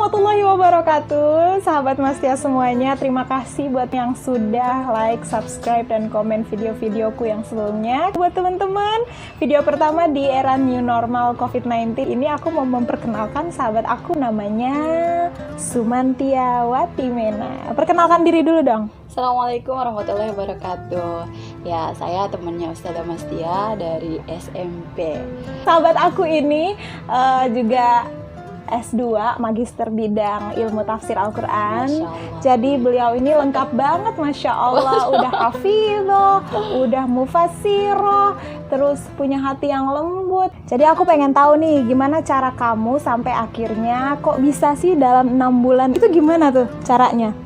warahmatullahi wabarakatuh. Sahabat Mastia semuanya, terima kasih buat yang sudah like, subscribe, dan komen video-videoku yang sebelumnya. Buat teman-teman, video pertama di era new normal COVID-19 ini aku mau memperkenalkan sahabat aku, namanya Sumantia Watimena. Perkenalkan diri dulu dong. Assalamualaikum warahmatullahi wabarakatuh. Ya, saya temannya Ustazah Mastia dari SMP. Sahabat aku ini juga S2, magister bidang ilmu tafsir Al-Quran. Jadi beliau ini lengkap banget, Masya Allah. Udah hafidhoh, udah mufassiroh, terus punya hati yang lembut. Jadi aku pengen tahu nih, gimana cara kamu sampai akhirnya kok bisa sih dalam 6 bulan? Itu gimana tuh caranya?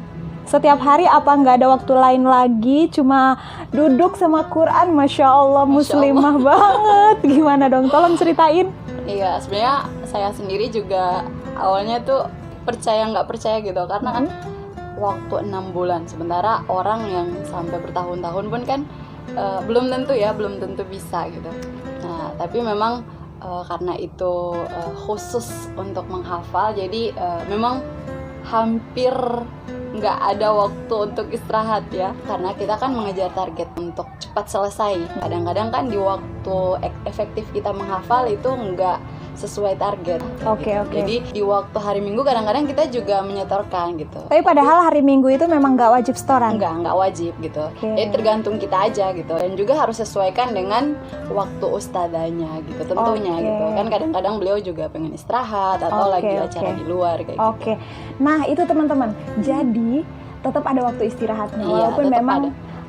Setiap hari apa nggak ada waktu lain lagi, cuma duduk sama Quran? Masya Allah, muslimah banget. Gimana dong, tolong ceritain. Iya, sebenarnya saya sendiri juga awalnya tuh percaya nggak percaya gitu, karena kan waktu 6 bulan, sementara orang yang sampai bertahun-tahun pun kan belum tentu bisa gitu. Nah, tapi memang karena itu khusus untuk menghafal, jadi memang hampir nggak ada waktu untuk istirahat ya, karena kita kan mengejar target untuk cepat selesai. Kadang-kadang kan di waktu efektif kita menghafal itu nggak sesuai target. Oke. Jadi di waktu hari Minggu kadang-kadang kita juga menyetorkan gitu. Tapi padahal hari Minggu itu memang nggak wajib setoran? Nggak wajib gitu. Jadi tergantung kita aja gitu. Dan juga harus sesuaikan dengan waktu ustadzanya gitu tentunya gitu. Kan kadang-kadang beliau juga pengen istirahat atau lagi acara di luar kayak gitu. Nah itu teman-teman. Jadi tetap ada waktu istirahatnya. Iya,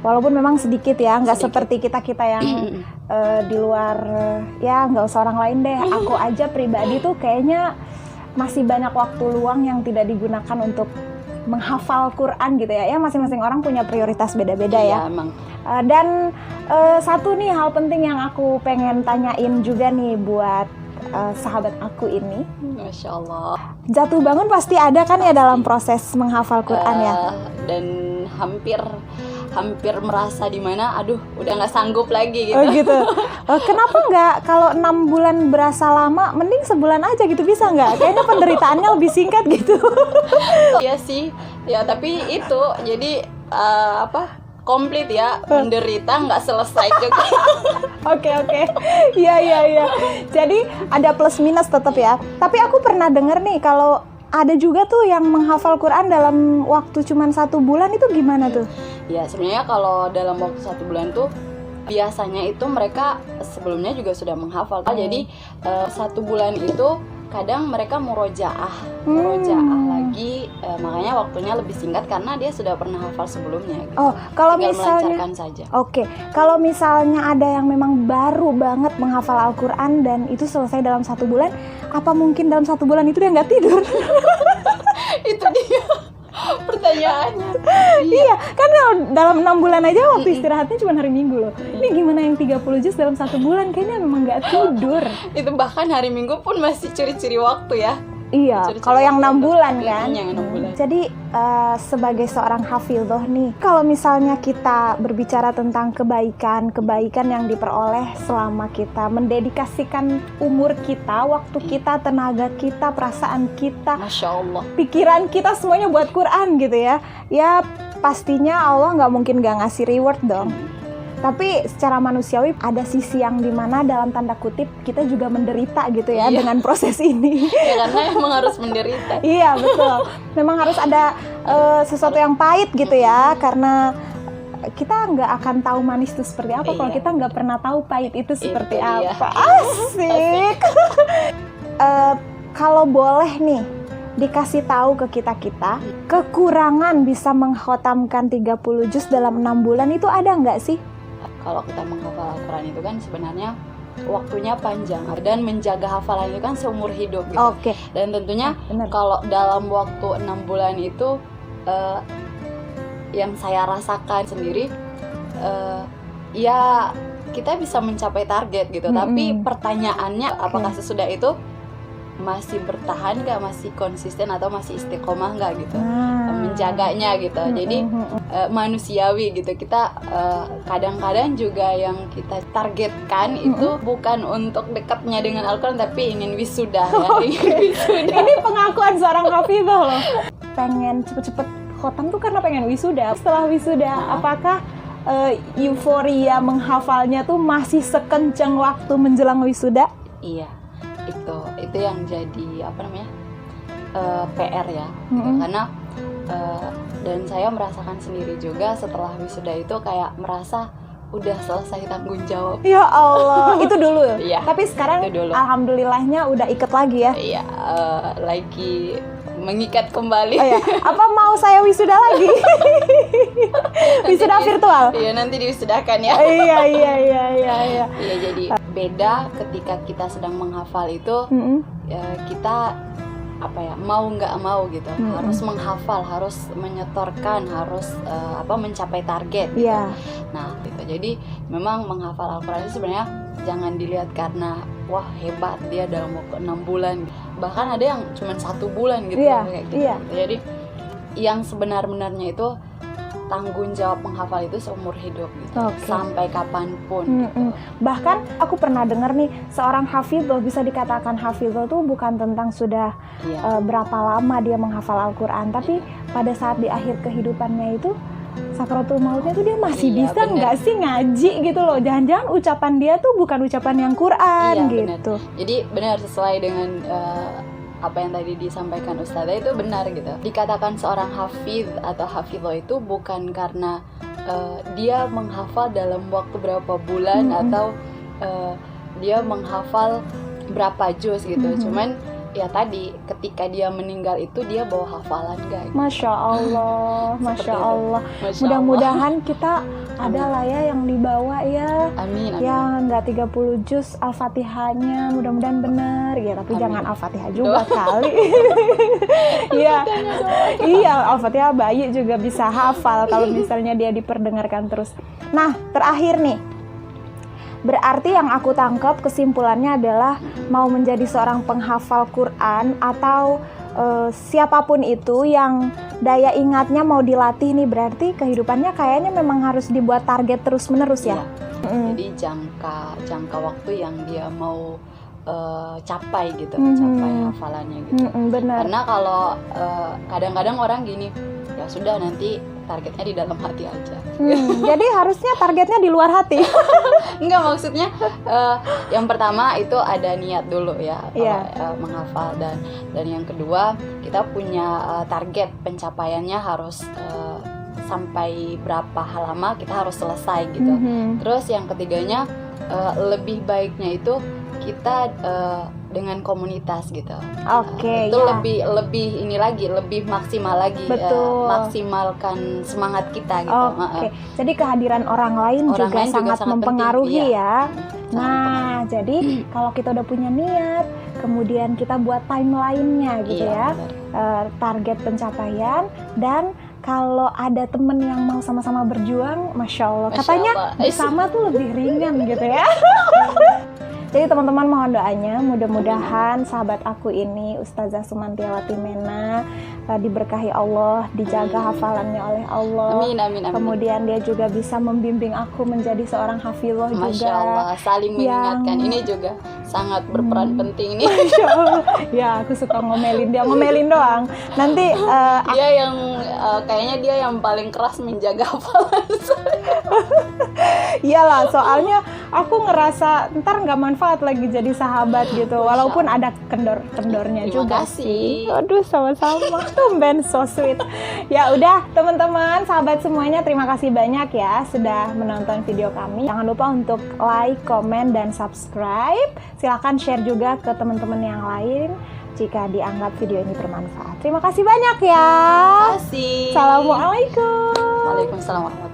walaupun memang sedikit ya, nggak seperti kita yang di luar, ya nggak usah orang lain deh. Aku aja pribadi tuh kayaknya masih banyak waktu luang yang tidak digunakan untuk menghafal Quran gitu ya. Ya masing-masing orang punya prioritas beda-beda ya. Emang. Dan satu nih hal penting yang aku pengen tanyain juga nih buat sahabat aku ini. Masya Allah. Jatuh bangun pasti ada kan ya dalam proses menghafal Quran ya. Dan hampir merasa di mana aduh udah nggak sanggup lagi gitu. Oh gitu. Kenapa nggak kalau 6 bulan berasa lama, mending sebulan aja gitu, bisa nggak? Kayaknya penderitaannya lebih singkat gitu. Iya sih. Ya tapi itu jadi komplit ya, menderita nggak selesai juga. Oke. Iya. Jadi ada plus minus tetap ya. Tapi aku pernah denger nih kalau ada juga tuh yang menghafal Quran dalam waktu cuma 1 bulan, itu gimana tuh? Ya sebenarnya kalau dalam waktu 1 bulan tuh biasanya itu mereka sebelumnya juga sudah menghafal. Jadi 1 bulan itu kadang mereka murojaah lagi, makanya waktunya lebih singkat karena dia sudah pernah hafal sebelumnya gitu. Kalau tinggal misalnya melancarkan saja. Kalau misalnya ada yang memang baru banget menghafal Al-Quran dan itu selesai dalam 1 bulan, apa mungkin dalam 1 bulan itu dia nggak tidur? Itu dia pertanyaannya. Iya, kan dalam 6 bulan aja waktu istirahatnya cuma hari Minggu loh. Ini gimana yang 30 juz dalam 1 bulan? Kayaknya memang nggak tidur. Itu bahkan hari Minggu pun masih curi-curi waktu ya. Iya, kalau yang 6 bulan kan. Yang 6 bulan. Jadi sebagai seorang hafidhoh nih, kalau misalnya kita berbicara tentang kebaikan yang diperoleh selama kita mendedikasikan umur kita, waktu kita, tenaga kita, perasaan kita, Masya Allah, pikiran kita, semuanya buat Quran gitu ya. Ya pastinya Allah nggak mungkin nggak ngasih reward dong. Tapi secara manusiawi ada sisi yang dimana dalam tanda kutip kita juga menderita gitu ya dengan proses ini. Ya karena emang harus menderita. Iya betul. Memang harus ada sesuatu yang pahit gitu ya, karena kita nggak akan tahu manis itu seperti apa kalau kita nggak pernah tahu pahit itu seperti apa. Asik. Kalau boleh nih dikasih tahu ke kita kekurangan bisa mengkhatamkan 30 juz dalam 6 bulan itu ada nggak sih? Kalau kita menghafal Al-Quran itu kan sebenarnya waktunya panjang dan menjaga hafalan itu kan seumur hidup gitu. Dan tentunya kalau dalam waktu 6 bulan itu yang saya rasakan sendiri ya kita bisa mencapai target gitu. Tapi pertanyaannya apakah sesudah itu masih bertahan nggak, masih konsisten atau masih istiqomah nggak gitu menjaganya gitu. Jadi manusiawi gitu, kita kadang-kadang juga yang kita targetkan itu bukan untuk dekatnya dengan Al-Quran tapi ingin wisuda ya. Ingin wisuda. Ini pengakuan seorang hafizah loh. Pengen cepet-cepet khotam tuh karena pengen wisuda. Setelah wisuda, apakah euforia menghafalnya tuh masih sekencang waktu menjelang wisuda? Iya, itu yang jadi apa namanya PR ya, gitu. Karena dan saya merasakan sendiri juga setelah wisuda itu kayak merasa udah selesai tanggung jawab. Ya Allah, itu dulu. Iya, tapi sekarang alhamdulillahnya udah iket lagi ya. Iya, lagi mengikat kembali. Oh ya, apa mau saya wisuda lagi? Wisuda virtual? Iya, nanti diwisudakan ya. Iya. Iya, jadi beda ketika kita sedang menghafal itu, kita apa ya, mau nggak mau gitu, harus menghafal, harus menyetorkan, harus mencapai target gitu. Yeah. Nah gitu, jadi memang menghafal Al-Quran itu sebenarnya jangan dilihat karena wah hebat dia dalam waktu 6 bulan, bahkan ada yang cuma 1 bulan gitu, kayak gitu. Jadi yang sebenar-benarnya itu tanggung jawab menghafal itu seumur hidup gitu, sampai kapanpun gitu. Bahkan aku pernah dengar nih, seorang hafidhah, bisa dikatakan hafidhah tuh bukan tentang sudah berapa lama dia menghafal Al-Quran, tapi pada saat di akhir kehidupannya itu sakaratul mautnya tuh dia masih bisa nggak sih ngaji gitu loh. Jangan-jangan ucapan dia tuh bukan ucapan yang Quran gitu. Bener. Jadi benar sesuai dengan apa yang tadi disampaikan Ustazah, itu benar gitu. Dikatakan seorang hafiz atau hafidhah itu bukan karena dia menghafal dalam waktu berapa bulan atau dia menghafal berapa juz gitu. Cuman ya tadi ketika dia meninggal itu dia bawa hafalan guys. Masya Allah, Masya Allah. Mudah-mudahan kita ada lah ya yang dibawa ya. Amin. Yang nggak 30 juz Al-Fatihahnya, mudah-mudahan benar ya. Tapi jangan Al-Fatihah juga kali. Iya, Al-Fatihah bayi juga bisa hafal kalau misalnya dia diperdengarkan terus. Nah, terakhir nih. Berarti yang aku tangkap kesimpulannya adalah mau menjadi seorang penghafal Quran atau siapapun itu yang daya ingatnya mau dilatih nih, berarti kehidupannya kayaknya memang harus dibuat target terus-menerus ya. Jadi jangka waktu yang dia mau capai gitu, capai hafalannya gitu. Benar. Karena kalau kadang-kadang orang gini, ya sudah nanti targetnya di dalam hati aja. Jadi harusnya targetnya di luar hati. Enggak, maksudnya yang pertama itu ada niat dulu ya, menghafal, dan yang kedua kita punya target pencapaiannya harus sampai berapa halaman kita harus selesai gitu. Terus yang ketiganya lebih baiknya itu kita dengan komunitas gitu. Itu lebih ini lagi, lebih maksimal lagi, maksimalkan semangat kita gitu. Jadi kehadiran orang lain juga sangat mempengaruhi ya. Nah, jadi kalau kita udah punya niat, kemudian kita buat timeline-nya gitu ya, target pencapaian, dan kalau ada temen yang mau sama-sama berjuang, Masya Allah, katanya bersama tuh lebih ringan gitu ya. Jadi teman-teman mohon doanya, mudah-mudahan sahabat aku ini Ustazah Sumantiawati Mena diberkahi Allah, dijaga hafalannya oleh Allah. Amin. Kemudian dia juga bisa membimbing aku menjadi seorang hafidhah juga. Masya Allah, saling mengingatkan. Ini juga sangat berperan penting nih. Masya Allah. Ya, aku suka ngomelin doang. Nanti dia yang kayaknya dia yang paling keras menjaga hafalan saya. Iyalah, soalnya aku ngerasa ntar nggak manfaat lagi jadi sahabat gitu. Walaupun ada kendornya juga sih. Aduh, sama-sama. Tumben, so sweet. Ya udah, teman-teman, sahabat semuanya, terima kasih banyak ya sudah menonton video kami. Jangan lupa untuk like, komen, dan subscribe. Silakan share juga ke teman-teman yang lain jika dianggap video ini bermanfaat. Terima kasih banyak ya. Terima kasih. Assalamualaikum. Waalaikumsalam warahmatullahi wabarakatuh.